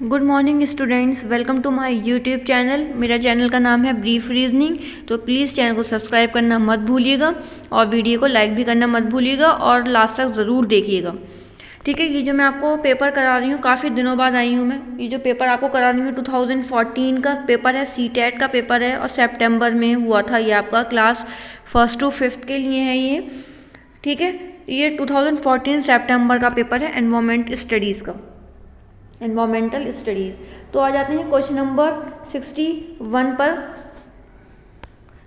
Good morning students, welcome to my YouTube channel. मेरा channel का नाम है ब्रीफ रीजनिंग। तो प्लीज़ चैनल को सब्सक्राइब करना मत भूलिएगा और वीडियो को लाइक भी करना मत भूलिएगा और लास्ट तक ज़रूर देखिएगा। ठीक है, ये जो मैं आपको पेपर करा रही हूँ, काफ़ी दिनों बाद आई हूँ मैं। ये जो पेपर आपको करा रही हूँ 2014 का पेपर है, सीटेट का पेपर है और सितंबर में हुआ था। ये आपका क्लास 1st to 5th के लिए है ये। ठीक है, ये 2014 सितंबर का पेपर है एनवायरमेंटल स्टडीज़। तो आ जाते हैं क्वेश्चन नंबर 61 पर।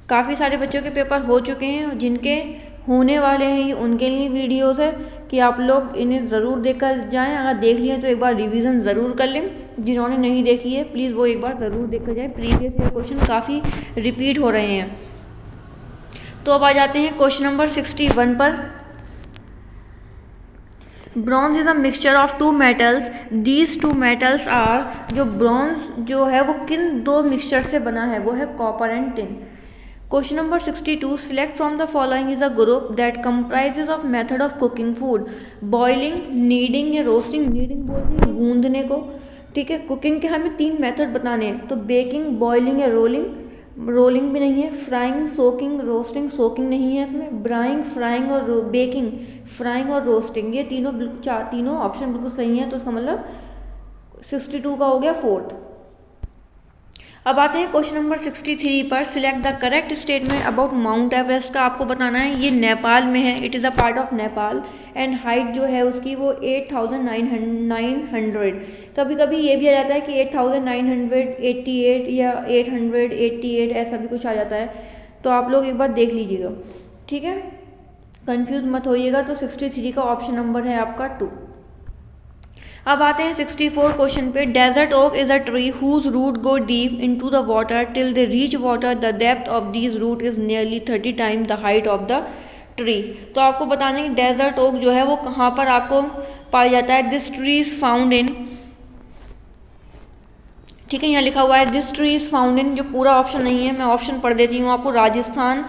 काफ़ी सारे बच्चों के पेपर हो चुके हैं, जिनके होने वाले हैं ये उनके लिए वीडियोस है कि आप लोग इन्हें ज़रूर देख कर जाएँ। अगर देख लिए तो एक बार रिवीजन ज़रूर कर लें। जिन्होंने नहीं देखी है प्लीज़ वो एक बार ज़रूर देख कर जाएँ। प्रीवियस ईयर क्वेश्चन काफ़ी रिपीट हो रहे हैं। तो अब आ जाते हैं क्वेश्चन नंबर 61 पर। Bronze is a mixture of two metals, these two metals are. जो ब्रॉन्ज जो है वो किन दो मिक्सचर से बना है, वो है copper and tin. Question number 62, select from the following is a group that comprises of method of cooking food. Boiling, kneading या रोस्टिंग। नीडिंग बोलते हैं गूंदने को। ठीक है, कुकिंग के हमें 3 मेथड बताने हैं, तो बेकिंग, बॉइलिंग या रोलिंग। रोलिंग भी नहीं है। फ्राइंग, सोकिंग, रोस्टिंग, सोकिंग नहीं है इसमें। ब्राइंग, फ्राइंग और बेकिंग, फ्राइंग और रोस्टिंग, ये तीनों तीनों ऑप्शन बिल्कुल सही है। तो इसका मतलब 62 का हो गया 4th। अब आते हैं क्वेश्चन नंबर 63 पर। Select the correct statement about mount Everest का आपको बताना है। ये नेपाल में है, it is a part of Nepal and height जो है उसकी वो 8,900। कभी कभी ये भी आ जाता है कि 8,988 या 888 ऐसा भी कुछ आ जाता है। तो आप लोग एक बार देख लीजिएगा, ठीक है, कंफ्यूज मत होइएगा। तो 63 का ऑप्शन नंबर है आपका 2। अब आते हैं 64 क्वेश्चन पे। Desert oak is a tree whose root go deep into the water till they reach water. The depth of these root is nearly 30 time the height of the tree. तो आपको बताना है कि डेजर्ट ओक जो है वो कहाँ पर आपको पाया जाता है। This tree is found in, ठीक है, यहाँ लिखा हुआ है this tree is found in. जो पूरा ऑप्शन नहीं है, मैं ऑप्शन पढ़ देती हूँ आपको। राजस्थान,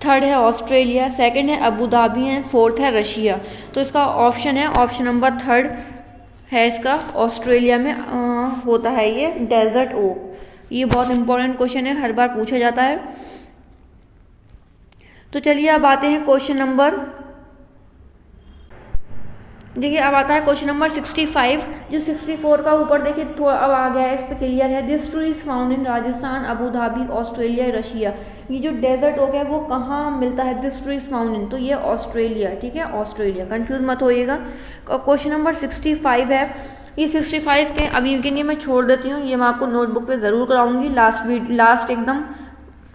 3rd है ऑस्ट्रेलिया, 2nd है अबू धाबी एंड 4th है रशिया। तो इसका ऑप्शन है ऑप्शन नंबर 3rd है इसका, ऑस्ट्रेलिया में होता है ये डेजर्ट ओक। ये बहुत इंपॉर्टेंट क्वेश्चन है, हर बार पूछा जाता है। तो चलिए अब आते हैं क्वेश्चन नंबर, देखिए अब आता है क्वेश्चन नंबर 65। जो 64 का ऊपर देखिए थोड़ा अब आ गया है, इस पर क्लियर है। This tree is found in Rajasthan, Abu Dhabi, Australia, Russia. ये जो डेजर्ट ओक है वो कहाँ मिलता है। This tree is found in, तो ये ऑस्ट्रेलिया, ठीक है, ऑस्ट्रेलिया, कंफ्यूज मत होइएगा। क्वेश्चन नंबर 65 है। ये 65 के अभी के लिए मैं छोड़ देती हूँ, ये मैं आपको नोटबुक पे ज़रूर कराऊंगी लास्ट एकदम,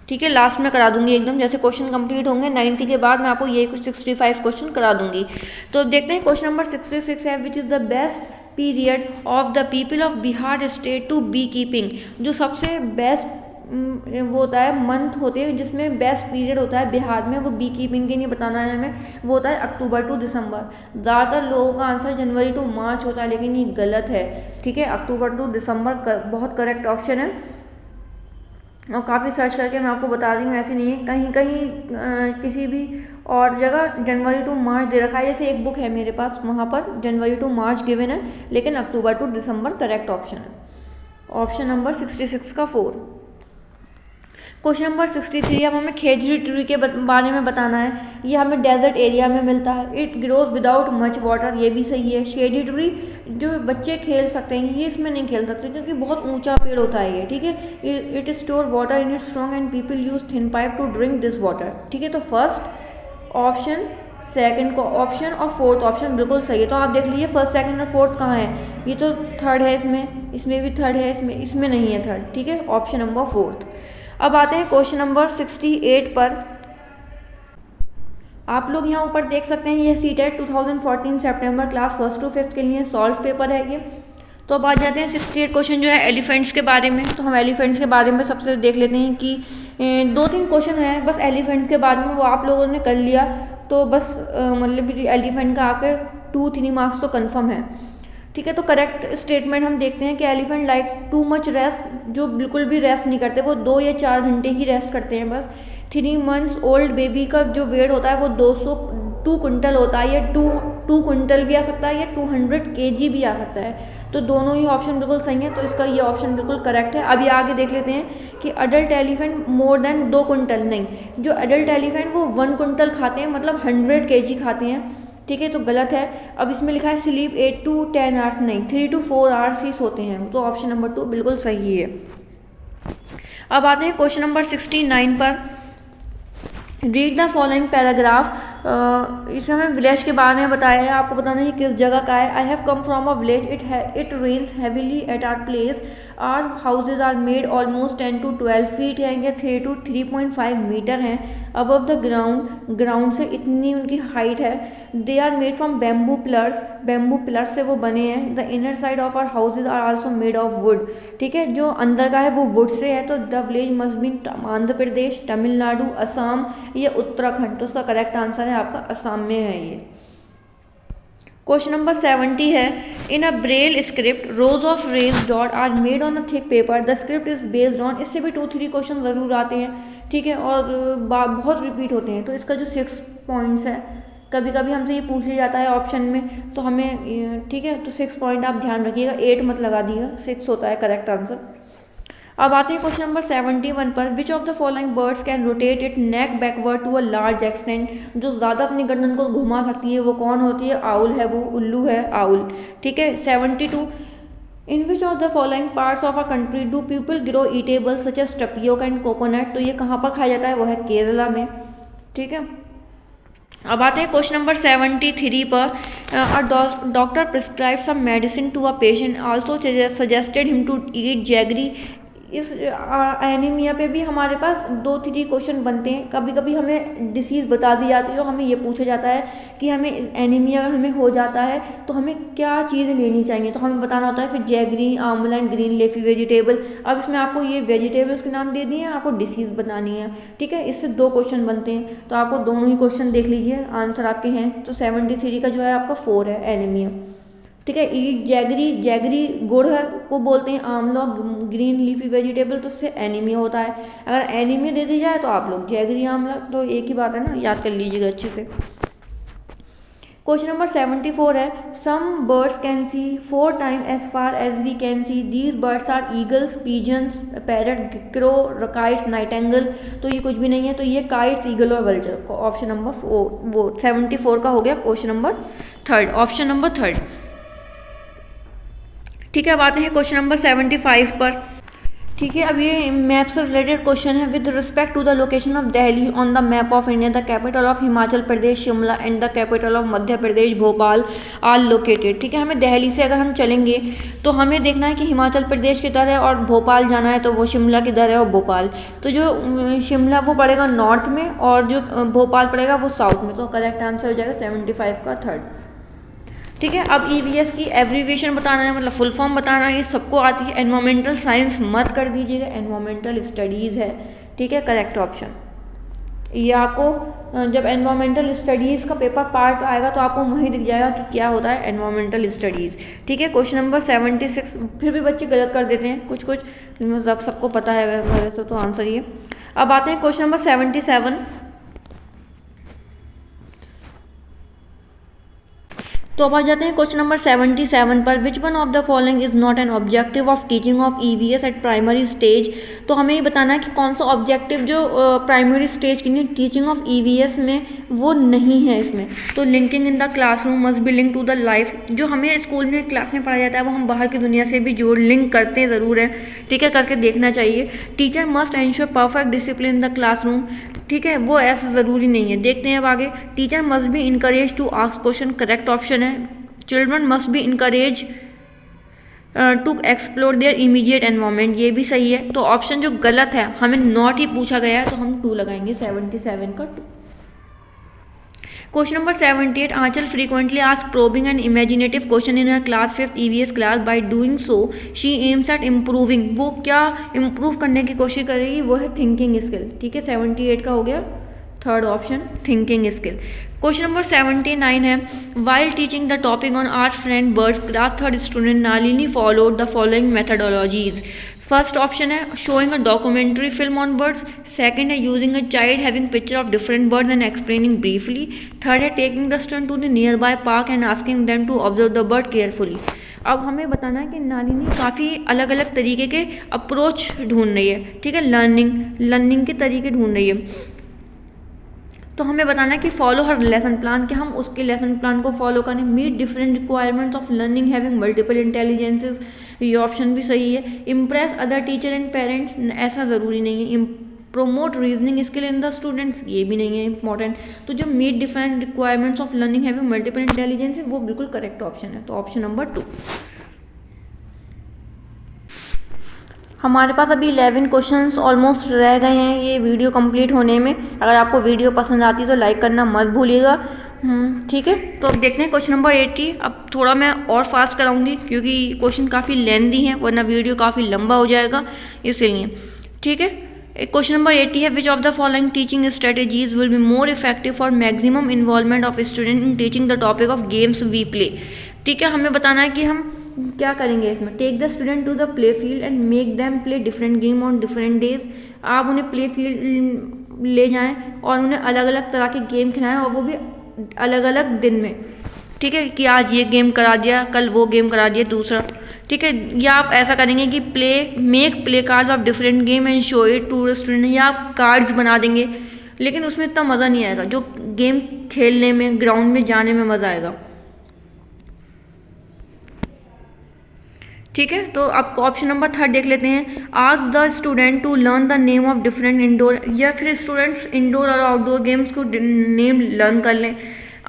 ठीक है, लास्ट में करा दूंगी एकदम। जैसे क्वेश्चन कंप्लीट होंगे 90 के बाद मैं आपको ये कुछ 65 क्वेश्चन करा दूंगी। तो देखते हैं क्वेश्चन नंबर 66 है। Which is the best period of the people of Bihar state to be keeping. जो सबसे बेस्ट वो होता है, मंथ होते हैं जिसमें बेस्ट पीरियड होता है बिहार में, वो बी कीपिंग के लिए बताना है हमें। वो होता है अक्टूबर टू दिसंबर। ज़्यादातर लोगों का आंसर जनवरी टू मार्च होता है, लेकिन ये गलत है। ठीक है, अक्टूबर टू दिसंबर बहुत करेक्ट ऑप्शन है और काफ़ी सर्च करके मैं आपको बता रही हूँ। ऐसे नहीं है, कहीं कहीं किसी भी और जगह जनवरी टू मार्च दे रखा है। जैसे एक बुक है मेरे पास, वहाँ पर जनवरी टू मार्च गिवन है, लेकिन अक्टूबर टू दिसंबर करेक्ट ऑप्शन है। ऑप्शन नंबर 66 का 4। Question number 63। अब हमें खेजड़ी ट्री के बारे में बताना है। ये हमें डेजर्ट एरिया में मिलता है। It grows without much water, ये भी सही है। शेडी ट्री जो बच्चे खेल सकते हैं, ये इसमें नहीं खेल सकते क्योंकि बहुत ऊंचा पेड़ होता है ये, ठीक है। It store water in it strong and people use thin pipe to drink this water, ठीक है। तो फर्स्ट ऑप्शन, सेकंड को ऑप्शन और 4th ऑप्शन बिल्कुल सही है। तो आप देख लीजिए 1st, 2nd और 4th कहाँ है। ये तो 3rd है, इसमें भी 3rd है, इसमें नहीं है 3rd, ठीक है। Option number 4th। अब आते हैं क्वेश्चन नंबर 68 पर। आप लोग यहाँ ऊपर देख सकते हैं, ये CTET 2014 September class 1st to 5th के लिए सॉल्व पेपर है ये। तो अब आ जाते हैं 68 क्वेश्चन जो है एलिफेंट्स के बारे में। तो हम एलिफेंट्स के बारे में सबसे देख लेते हैं कि 2-3 क्वेश्चन है बस एलिफेंट्स के बारे में, वो आप लोगों ने कर लिया तो बस मतलब एलिफेंट का आपके 2-3 मार्क्स तो कन्फर्म है, ठीक है। तो करेक्ट स्टेटमेंट हम देखते हैं कि elephant like too much rest, जो बिल्कुल भी रेस्ट नहीं करते, वो 2 या 4 घंटे ही रेस्ट करते हैं बस। 3 months ओल्ड बेबी का जो वेट होता है वो 2 क्विंटल होता है, या 2 क्विंटल भी आ सकता है या 200 kg भी आ सकता है। तो दोनों ही ऑप्शन बिल्कुल सही है, तो इसका ये ऑप्शन बिल्कुल करेक्ट है। अभी आगे देख लेते हैं कि adult elephant more than 2 quintal नहीं, जो अडल्ट एलिफेंट वो 1 क्विंटल खाते हैं, मतलब 100 kg खाते हैं, ठीक है, तो गलत है। अब इसमें लिखा है स्लीप 8 to 10 आवर्स, नहीं 3 to 4 आवर्स ही सोते हैं, तो ऑप्शन नंबर 2 बिल्कुल सही है। अब आते हैं क्वेश्चन नंबर 69 पर। Read the following paragraph. इसमें हमें विलेज के बारे में बताया है, आपको बताना है किस जगह का है। I have come from a village, it rains heavily at our place, our houses are made almost 10 to 12 feet हैं, 3 to 3.5 मीटर हैं अबव द ग्राउंड, ग्राउंड से इतनी उनकी हाइट है। They are made from bamboo pillars, bamboo pillars से वो बने हैं। The inner side of our houses are also made of wood, ठीक है, जो अंदर का है वो वुड से है। तो the village must be Andhra Pradesh, Tamil Nadu, Assam या उत्तराखंड, तो उसका करेक्ट आंसर है आपका असम में है ये। क्वेश्चन नंबर 70 है। In a Braille script rows of raised dot are made on a thick paper, the script is based on, इससे भी 2-3 क्वेश्चन ज़रूर आते हैं, ठीक है, और बहुत रिपीट होते हैं। तो इसका जो 6 पॉइंट्स है, कभी कभी हमसे ये पूछ लिया जाता है ऑप्शन में, तो हमें, ठीक है, तो 6 पॉइंट आप ध्यान रखिएगा, 8 मत लगा दिएगा, 6 होता है करेक्ट आंसर। अब आते हैं क्वेश्चन नंबर 71 पर। Which of the following birds can rotate it neck backward to a large extent, जो ज़्यादा अपनी गर्दन को घुमा सकती है वो कौन होती है? आउल है, वो उल्लू है आउल, ठीक है। 72 in which of the following parts of a country do people grow eatables such as tapioca and coconut, तो ये कहाँ पर खाया जाता है? वो है केरला में, ठीक है। अब आते हैं क्वेश्चन नंबर 73 पर। Doctor prescribe some medicine to a patient, also suggested him to eat jaggery. इस एनीमिया पे भी हमारे पास 2-3 क्वेश्चन बनते हैं। कभी कभी हमें डिसीज़ बता दी जाती है, तो हमें ये पूछा जाता है कि हमें एनीमिया हमें हो जाता है तो हमें क्या चीज़ लेनी चाहिए, तो हमें बताना होता है फिर जैगरी, आंवला एंड ग्रीन लीफी वेजिटेबल। अब इसमें आपको ये वेजिटेबल्स के नाम दे दिए हैं, आपको डिसीज़ बतानी है, ठीक है। इससे 2 क्वेश्चन बनते हैं, तो आपको दोनों ही क्वेश्चन देख लीजिए, आंसर आपके हैं। तो 73 का जो है आपका 4 है एनीमिया, ठीक है। ईट जैगरी, जैगरी गुड़ है को बोलते हैं, आंवला ग्रीन लीफी वेजिटेबल, तो उससे एनीमिया होता है। अगर एनीमिया दे दी जाए तो आप लोग जैगरी आंवला, तो एक ही बात है ना, याद कर लीजिएगा अच्छे से। क्वेश्चन नंबर 74 है। Some birds can see 4 time as far as we can see, these birds are eagles, pigeons, parrot, crow, kites, nightingale, तो ये कुछ भी नहीं है, तो ये काइट्स, ईगल और वल्चर। ऑप्शन नंबर 4 वो 74 का हो गया क्वेश्चन नंबर 3, ऑप्शन नंबर 3, ठीक है। अब आते हैं क्वेश्चन नंबर 75 पर, ठीक है। अब ये मैप से रिलेटेड क्वेश्चन है। With respect to the location of Delhi on the map of India, the capital of Himachal Pradesh Shimla and the capital of Madhya Pradesh Bhopal are located, ठीक है। हमें दिल्ली से अगर हम चलेंगे तो हमें देखना है कि हिमाचल प्रदेश किधर है और भोपाल जाना है तो वो शिमला किधर है और भोपाल, तो जो शिमला वो पड़ेगा नॉर्थ में और जो भोपाल पड़ेगा वो साउथ में, तो करेक्ट आंसर हो जाएगा 75 का 3, ठीक है। अब EVS की एब्रीविएशन बताना है, मतलब फुल फॉर्म बताना है, ये सबको आती है। एनवायरमेंटल साइंस मत कर दीजिएगा, एनवायरमेंटल स्टडीज़ है, ठीक है, करेक्ट ऑप्शन। ये आपको जब एनवायरमेंटल स्टडीज़ का पेपर पार्ट आएगा तो आपको वहीं दिख जाएगा कि क्या होता है एनवायरमेंटल स्टडीज़, ठीक है। क्वेश्चन नंबर 76, फिर भी बच्चे गलत कर देते हैं कुछ कुछ, मतलब सबको पता है वैसे तो आंसर ये। अब आते हैं क्वेश्चन नंबर 77, तो अब आ जाते हैं क्वेश्चन नंबर 77 पर। Which one of the following is not an objective of teaching of EVS eight primary stage, तो हमें ये बताना है कि कौन सा ऑब्जेक्टिव जो प्राइमरी स्टेज की नहीं टीचिंग ऑफ EVS में वो नहीं है इसमें। तो linking in the classroom must be link to the life, जो हमें स्कूल में क्लास में पढ़ाया जाता है वो हम बाहर की दुनिया से भी जोड़ लिंक करते ज़रूर हैं, ठीक है, करके देखना चाहिए। Teacher must ensure perfect discipline in the classroom, ठीक है, वो ऐसा ज़रूरी नहीं है। देखते हैं अब आगे। Teacher must be encourage to ask question, correct option है। Children must be encourage to explore their immediate environment, ये भी सही है। तो ऑप्शन जो गलत है, हमें नॉट ही पूछा गया है तो हम 2 लगाएंगे, 77 का 2। Question number 78, Anchal frequently ask probing and imaginative question in her class 5th EVS class, by doing so she aims at improving, वो क्या इम्प्रूव करने की कोशिश करेगी? वो है थिंकिंग स्किल, ठीक है। 78 का हो गया 3rd option, thinking skill. Question number 79 है। While teaching the topic on our friend birds, class 3rd student Nalini followed the following methodologies. First option है showing a documentary film on birds, second है using a child having picture of different birds and explaining briefly, third है taking the student to the nearby park and asking them to observe the bird carefully. अब हमें बताना है कि नालिनी काफ़ी अलग अलग तरीके के अप्रोच ढूंढ रही है, ठीक है, लर्निंग के तरीके ढूंढ रही है। तो हमें बताना है कि फॉलो हर लेसन प्लान, कि हम उसके लेसन प्लान को फॉलो करें। Meet different requirements of learning having multiple intelligences, ये ऑप्शन भी सही है। Impress other teacher and parents, ऐसा ज़रूरी नहीं है। Promote reasoning skill in the students, ये भी नहीं है इंपॉर्टेंट। तो जो meet different requirements of learning having multiple intelligence वो बिल्कुल करेक्ट ऑप्शन है, तो ऑप्शन नंबर 2। हमारे पास अभी 11 क्वेश्चंस ऑलमोस्ट रह गए हैं ये वीडियो कंप्लीट होने में। अगर आपको वीडियो पसंद आती है तो लाइक करना मत भूलिएगा, ठीक है। तो अब देखते हैं क्वेश्चन नंबर 80। अब थोड़ा मैं और फास्ट कराऊंगी क्योंकि क्वेश्चन काफ़ी लेंथी हैं, वरना वीडियो काफ़ी लंबा हो जाएगा, इसीलिए, ठीक है। क्वेश्चन नंबर 80 है, which of the following teaching strategies will be more effective for maximum involvement of student in teaching the topic of games we play. ठीक है, हमें बताना है कि हम क्या करेंगे इसमें। Take the student to the play field and make them play different game on different days. आप उन्हें प्ले फील्ड ले जाएं और उन्हें अलग अलग तरह के गेम खिलाएं, और वो भी अलग अलग दिन में, ठीक है, कि आज ये गेम करा दिया, कल वो गेम करा दिया दूसरा, ठीक है। या आप ऐसा करेंगे कि make play cards of different game and show it to the student, या आप कार्ड्स बना देंगे, लेकिन उसमें इतना मज़ा नहीं आएगा जो गेम खेलने में, ग्राउंड में जाने में मज़ा आएगा, ठीक है। तो अब ऑप्शन नंबर 3 देख लेते हैं। Ask the student to learn the name of different indoor, या फिर स्टूडेंट्स इंडोर और आउटडोर गेम्स को नेम लर्न कर लें।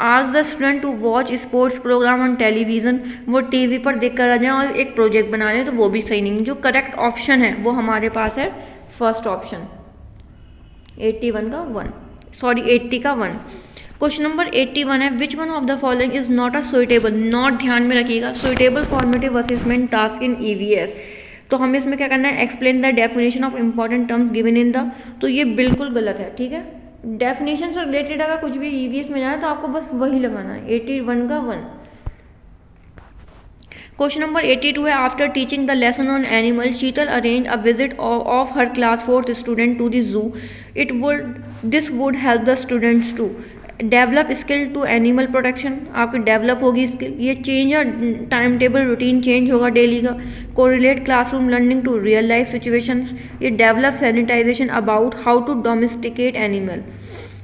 Ask the student to watch sports programme on television, वो टीवी पर देख कर आ जाएँ और एक प्रोजेक्ट बना लें, तो वो भी सही नहीं। जो करेक्ट ऑप्शन है वो हमारे पास है फर्स्ट ऑप्शन, 80 का 1। क्वेश्चन नंबर 81 है, which one of the following is not a suitable, not ध्यान में रखिएगा, suitable formative assessment task in EVS. तो हमें इसमें क्या करना है, explain the definition of important terms given in the, तो ये बिल्कुल गलत है, ठीक है। डेफिनेशन से रिलेटेड अगर कुछ भी ईवीएस में जाए तो आपको बस वही लगाना है, 81 का 1। क्वेश्चन नंबर 82 है, after teaching the lesson on animal Sheetal arrange a visit of her class 4th student to the zoo. This would help the students to develop skill to animal protection, आपकी डेवलप होगी skill. ये change या time table routine change होगा daily का। Correlate classroom learning to real life situations, ये develop sensitization about how to domesticate animal.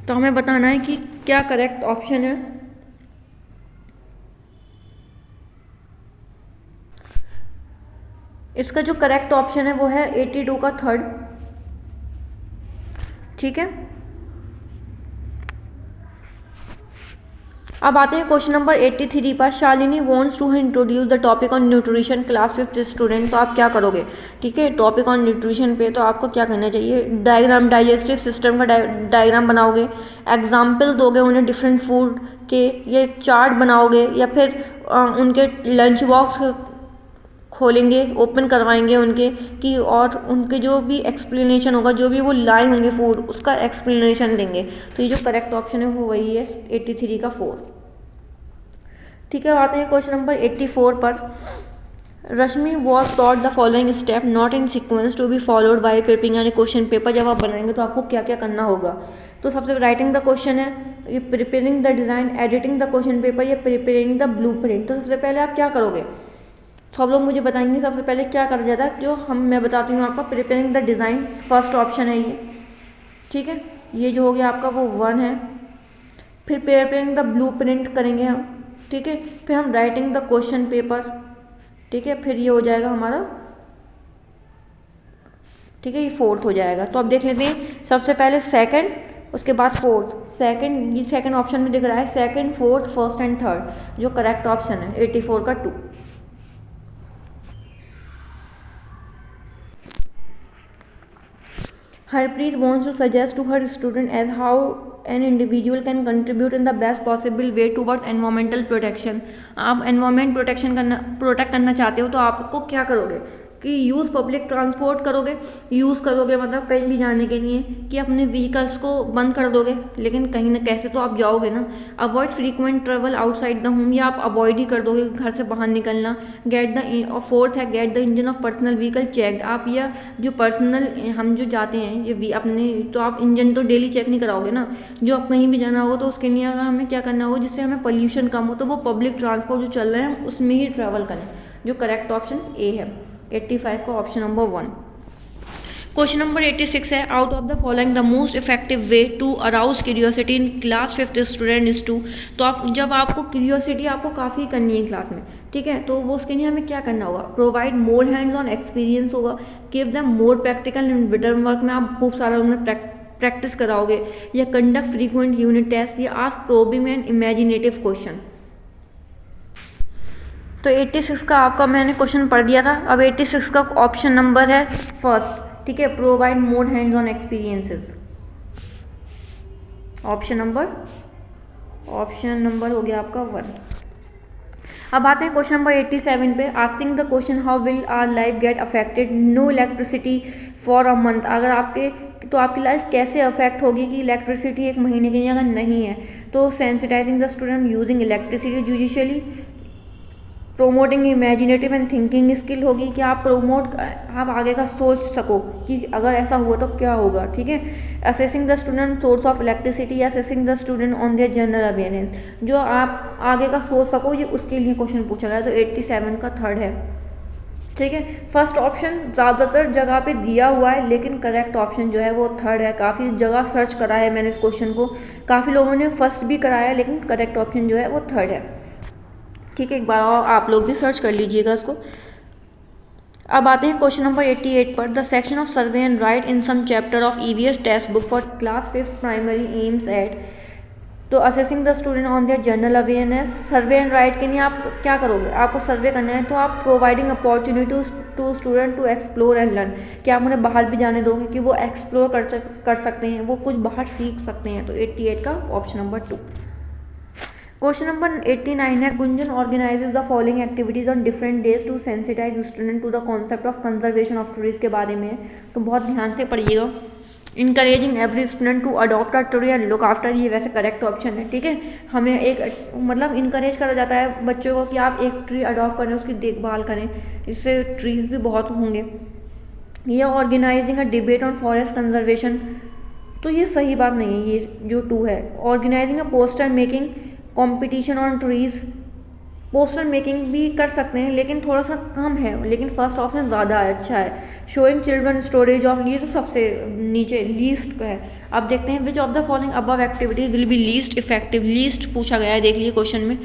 तो हमें बताना है कि क्या करेक्ट ऑप्शन है। इसका जो करेक्ट ऑप्शन है वो है 82 का 3rd, ठीक है। अब आते हैं क्वेश्चन नंबर 83 पर। Shalini wants to introduce the topic on nutrition class 5th student, तो आप क्या करोगे, ठीक है। टॉपिक ऑन न्यूट्रिशन पे तो आपको क्या करना चाहिए, डायग्राम, डाइजेस्टिव सिस्टम का डायग्राम बनाओगे, एग्जाम्पल दोगे उन्हें डिफरेंट फूड के, ये चार्ट बनाओगे, या फिर उनके लंच बॉक्स खोलेंगे, ओपन करवाएंगे उनके कि, और उनके जो भी एक्सप्लेनेशन होगा, जो भी वो लाए होंगे फूड, उसका एक्सप्लेनेशन देंगे। तो ये जो करेक्ट ऑप्शन है वो वही है 83 का 4, ठीक है। आते हैं क्वेश्चन नंबर 84 पर। Rashmi was taught the following step not in sequence to be followed by preparing, यानी क्वेश्चन पेपर जब आप बनाएंगे तो आपको क्या क्या करना होगा। तो सबसे राइटिंग द क्वेश्चन है, ये preparing the design, editing the question paper, या प्रिपेयरिंग द ब्लूप्रिंट। तो सबसे पहले आप क्या करोगे, सब लोग मुझे बताएंगे सबसे पहले क्या करा जाता है। जो मैं बताती हूँ आपका, preparing the design first option है ये, ठीक है। ये जो हो गया आपका वो 1 है। फिर प्रिपेयरिंग द ब्लूप्रिंट करेंगे हम, ठीक है। फिर हम राइटिंग द क्वेश्चन पेपर, ठीक है। फिर ये हो जाएगा हमारा, ठीक है, ये 4th हो जाएगा। तो अब देख लेते हैं, सबसे पहले 2nd, उसके बाद 4th। सेकंड, ये सेकंड ऑप्शन में दिख रहा है 2nd, 4th, 1st and 3rd, जो करेक्ट ऑप्शन है 84 का 2। Harpreet wants to suggest to her student as how an individual can contribute in the best possible way towards environmental protection। आप environment protect करना चाहते हो तो आपको क्या करोगे, कि यूज़ पब्लिक ट्रांसपोर्ट करोगे, यूज़ करोगे मतलब कहीं भी जाने के लिए, कि अपने व्हीकल्स को बंद कर दोगे, लेकिन कहीं ना कैसे तो आप जाओगे ना। Avoid frequent travel outside the home, या आप अवॉइड ही कर दोगे घर से बाहर निकलना। गेट द फोर्थ है get the engine of personal vehicle checked. आप या जो पर्सनल हम जो जाते हैं ये अपने, तो आप इंजन तो डेली चेक नहीं कराओगे ना। जो आप कहीं भी जाना होगा तो उसके लिए अगर हमें क्या करना होगा जिससे हमें पोल्यूशन कम हो, तो वो पब्लिक ट्रांसपोर्ट जो चल रहे हैं उसमें ही ट्रैवल करें। जो करेक्ट ऑप्शन ए है 85 का ऑप्शन नंबर 1। क्वेश्चन नंबर 86 है out of the following the most effective way to arouse curiosity in class 5th student is to. तो आप जब आपको क्यूरियोसिटी आपको काफ़ी करनी है क्लास में, ठीक है, तो वो उसके लिए हमें क्या करना होगा, provide more hands on experience होगा, give them more practical in return work में आप खूब सारा उन्हें प्रैक्टिस कराओगे, या कंडक्ट फ्रीक्वेंट यूनिट टेस्ट, या ask probing and imaginative question. तो 86 का आपका मैंने क्वेश्चन पढ़ दिया था। अब 86 का ऑप्शन नंबर है फर्स्ट, ठीक है, provide more hands on experiences. Option number हो गया आपका 1। अब आते हैं क्वेश्चन नंबर 87 पे। Asking the question how will our life get affected no electricity for a month. अगर आपकी लाइफ कैसे अफेक्ट होगी कि इलेक्ट्रिसिटी एक महीने के लिए अगर नहीं है। तो sensitising the student using electricity judicially, promoting imaginative and thinking skill होगी कि आप आगे का सोच सको कि अगर ऐसा हुआ तो क्या होगा, ठीक है। Assessing the student source of electricity, assessing the student on their general awareness, जो आप आगे का सोच सको, ये उसके लिए क्वेश्चन पूछा गया। तो 87 का थर्ड है, ठीक है। फर्स्ट ऑप्शन ज़्यादातर जगह पे दिया हुआ है, लेकिन करेक्ट ऑप्शन जो है वो थर्ड है। काफ़ी जगह सर्च करा है मैंने इस क्वेश्चन को, काफ़ी लोगों ने फर्स्ट भी कराया, लेकिन करेक्ट ऑप्शन जो है वो थर्ड है, ठीक है। एक बार और आप लोग भी सर्च कर लीजिएगा इसको। अब आते हैं क्वेश्चन नंबर 88 पर। The section of survey and write in some chapter of EVS text book for class 5th primary aims at. तो assessing the student on their general awareness. Survey and write के लिए आप क्या करोगे, आपको सर्वे करना है, तो आप providing opportunity to student to explore and learn, कि आप उन्हें बाहर भी जाने दोगे कि वो एक्सप्लोर कर सकते हैं, वो कुछ बाहर सीख सकते हैं। तो 88 का ऑप्शन नंबर 2। क्वेश्चन नंबर 89 है Gunjan organizes the following activities on different days to sensitize student to the concept of conservation of trees के बारे में। तो बहुत ध्यान से पढ़िएगा। Encouraging every student to adopt a tree and look after, ये वैसे करेक्ट ऑप्शन है, ठीक है। हमें एक मतलब इनकरेज करा जाता है बच्चों को कि आप एक ट्री अडॉप्ट करें, उसकी देखभाल करें, इससे ट्रीज भी बहुत होंगे। ये organizing a debate on forest conservation, तो ये सही बात नहीं है, ये जो 2 है। Organizing a poster making competition on trees, poster making भी कर सकते हैं लेकिन थोड़ा सा कम है, लेकिन फर्स्ट ऑप्शन ज़्यादा अच्छा है। शोइंग चिल्ड्रन स्टोरेज ऑफ, ये तो सबसे नीचे लीस्ट है। अब देखते हैं विच of the following above activities will be least effective. Least पूछा गया है, देख लीजिए क्वेश्चन में।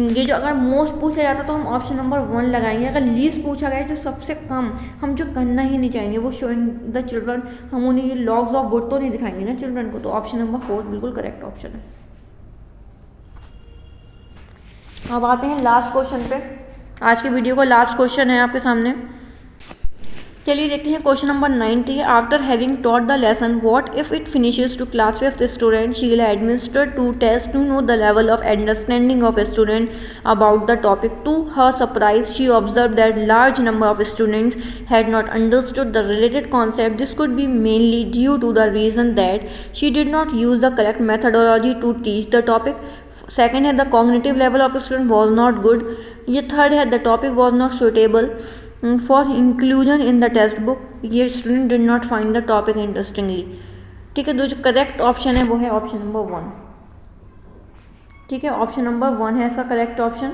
ये जो अगर मोस्ट पूछा जाता तो हम ऑप्शन नंबर 1 लगाएंगे। अगर लीस्ट पूछा गया है जो सबसे कम, हम जो करना ही नहीं चाहेंगे वो शोइंग द चिल्ड्रन, हम उन्हें ये लॉग्स ऑफ वुड तो नहीं दिखाएंगे ना चिल्ड्रन को। तो ऑप्शन नंबर 4 बिल्कुल करेक्ट ऑप्शन है। अब आते हैं लास्ट क्वेश्चन पे। आज के वीडियो का लास्ट क्वेश्चन है आपके सामने। चलिए देखते हैं question number 90। After having taught the lesson what if it finishes to class 5th student she will administer 2 test to know the level of understanding of a student about the topic. To her surprise she observed that large number of students had not understood the related concept. This could be mainly due to the reason that she did not use the correct methodology to teach the topic. Second है the cognitive level of student was not good. ये third है the topic was not suitable for inclusion in the text book. ये student did not find the topic interestingly, ठीक है। जो correct option है वो है ऑप्शन नंबर 1, ठीक है। ऑप्शन नंबर 1 है इसका करेक्ट ऑप्शन।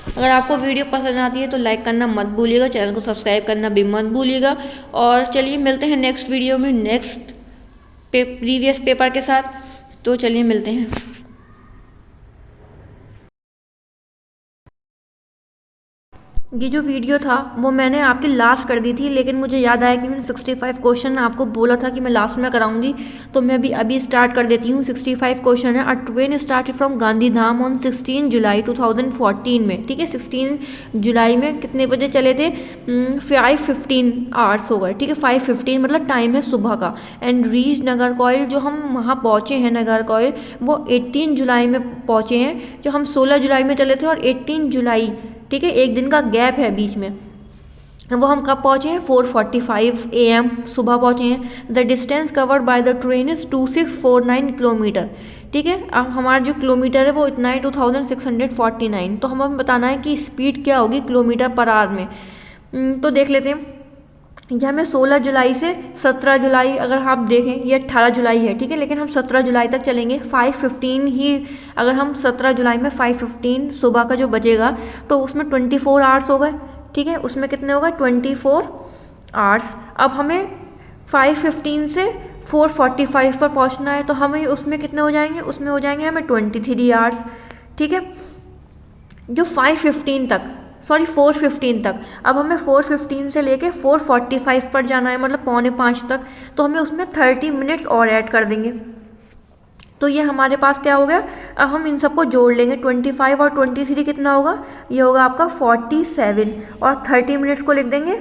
अगर आपको वीडियो पसंद आती है तो लाइक करना मत भूलिएगा, चैनल को सब्सक्राइब करना भी मत भूलिएगा। और चलिए मिलते हैं नेक्स्ट वीडियो में नेक्स्ट प्रीवियस पेपर के साथ। तो चलिए मिलते हैं। ये जो वीडियो था वो मैंने आपकी लास्ट कर दी थी, लेकिन मुझे याद आया कि मैंने 65 क्वेश्चन आपको बोला था कि मैं लास्ट में कराऊंगी, तो मैं भी अभी स्टार्ट कर देती हूँ। 65 क्वेश्चन है। अ train started from Gandhidham on 16 जुलाई 2014 में, ठीक है। 16 जुलाई में कितने बजे चले थे, 5:15 आवर्स हो गए, ठीक है। 5:15 मतलब टाइम है सुबह का। एंड रीच नागरकोइल, जो हम वहाँ पहुँचे हैं नागरकोइल, वो 18 जुलाई में पहुँचे हैं। जो हम 16 जुलाई में चले थे और 18 जुलाई, ठीक है, एक दिन का गैप है बीच में। वो हम कब पहुँचे हैं, 4:45 AM सुबह पहुँचे हैं। The distance covered by the train is 2649 kilometre. ठीक है, अब हमारा जो किलोमीटर है वो इतना है 2649। तो हमें बताना है कि स्पीड क्या होगी किलोमीटर पर आवर में। तो देख लेते हैं, ये हमें 16 जुलाई से 17 जुलाई, अगर आप देखें ये 18 जुलाई है, ठीक है, लेकिन हम 17 जुलाई तक चलेंगे। 5:15 ही, अगर हम 17 जुलाई में 5:15 सुबह का जो बजेगा तो उसमें 24 आवर्स हो गए। ठीक है, उसमें कितने होगा, 24 आवर्स। अब हमें 5:15 से 4:45 पर पहुंचना है, तो हमें उसमें कितने हो जाएंगे, उसमें हो जाएंगे हमें 23 आवर्स। ठीक है, जो 5:15 तक, सॉरी 4:15 तक, अब हमें 4:15 से लेके 4:45 पर जाना है, मतलब 4:45 तक, तो हमें उसमें 30 मिनट्स और ऐड कर देंगे। तो ये हमारे पास क्या हो गया, अब हम इन सबको जोड़ लेंगे, 25 और 23 कितना होगा, ये होगा आपका 47, और 30 मिनट्स को लिख देंगे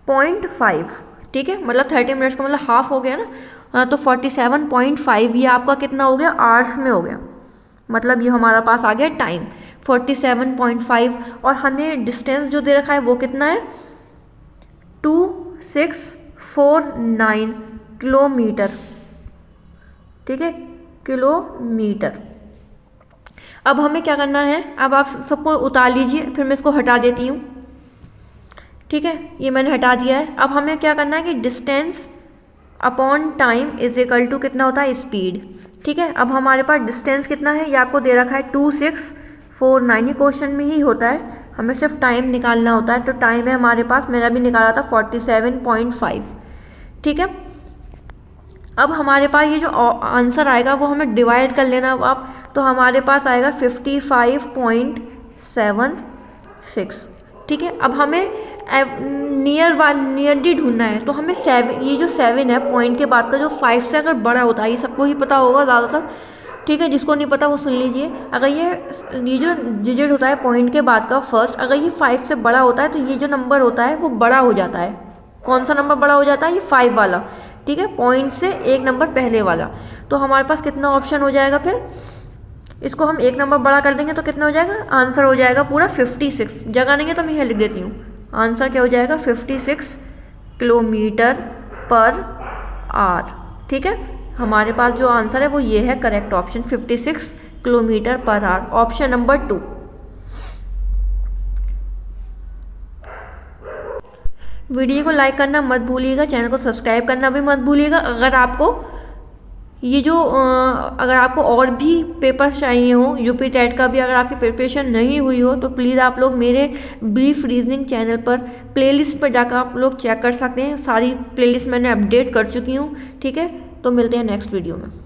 0.5। ठीक है, मतलब 30 मिनट्स का मतलब हाफ हो गया ना, तो 47.5 ये आपका कितना हो गया, आवर्स में हो गया, मतलब ये हमारा पास आ गया टाइम 47.5। और हमें डिस्टेंस जो दे रखा है वो कितना है, 2649 किलोमीटर। ठीक है, किलोमीटर। अब हमें क्या करना है, अब आप सबको उतार लीजिए, फिर मैं इसको हटा देती हूँ। ठीक है, ये मैंने हटा दिया है। अब हमें क्या करना है कि distance upon time is equal to कितना होता है, स्पीड। ठीक है, अब हमारे पास डिस्टेंस कितना है, ये आपको दे रखा है 2649, ये क्वेश्चन में ही होता है, हमें सिर्फ टाइम निकालना होता है। तो टाइम है हमारे पास, मैंने अभी निकाला था 47.5। ठीक है, अब हमारे पास ये जो आंसर आएगा वो हमें डिवाइड कर लेना आप, तो हमारे पास आएगा 55.76। ठीक है, अब हमें नियरली ढूंढना है, तो हमें 7, ये जो 7 है पॉइंट के बाद का, जो 5 से अगर बड़ा होता है, ये सबको ही पता होगा ज़्यादातर। ठीक है, जिसको नहीं पता वो सुन लीजिए, अगर ये जो डिजिट होता है पॉइंट के बाद का फर्स्ट, अगर ये 5 से बड़ा होता है तो ये जो नंबर होता है वो बड़ा हो जाता है। कौन सा नंबर बड़ा हो जाता है, ये 5 वाला। ठीक है, पॉइंट से एक नंबर पहले वाला। तो हमारे पास कितना ऑप्शन हो जाएगा, फिर इसको हम एक नंबर बड़ा कर देंगे तो कितना हो जाएगा, आंसर हो जाएगा पूरा 56। जगह नहीं है तो मैं यहाँ लिख देती हूँ, आंसर क्या हो जाएगा, 56 किलोमीटर पर आवर। ठीक है, हमारे पास जो आंसर है वो ये है, correct option 56 kilometre per hour, option number 2। Video को लाइक करना मत भूलिएगा, चैनल को सब्सक्राइब करना भी मत भूलिएगा। अगर आपको ये जो अगर आपको और भी पेपर्स चाहिए हो, यूपी टेट का भी अगर आपकी प्रिपरेशन नहीं हुई हो, तो प्लीज़ आप लोग मेरे ब्रीफ रीजनिंग चैनल पर प्लेलिस्ट पर जाकर आप लोग चेक कर सकते हैं। सारी प्लेलिस्ट मैंने अपडेट कर चुकी हूँ। ठीक है, तो मिलते हैं नेक्स्ट वीडियो में।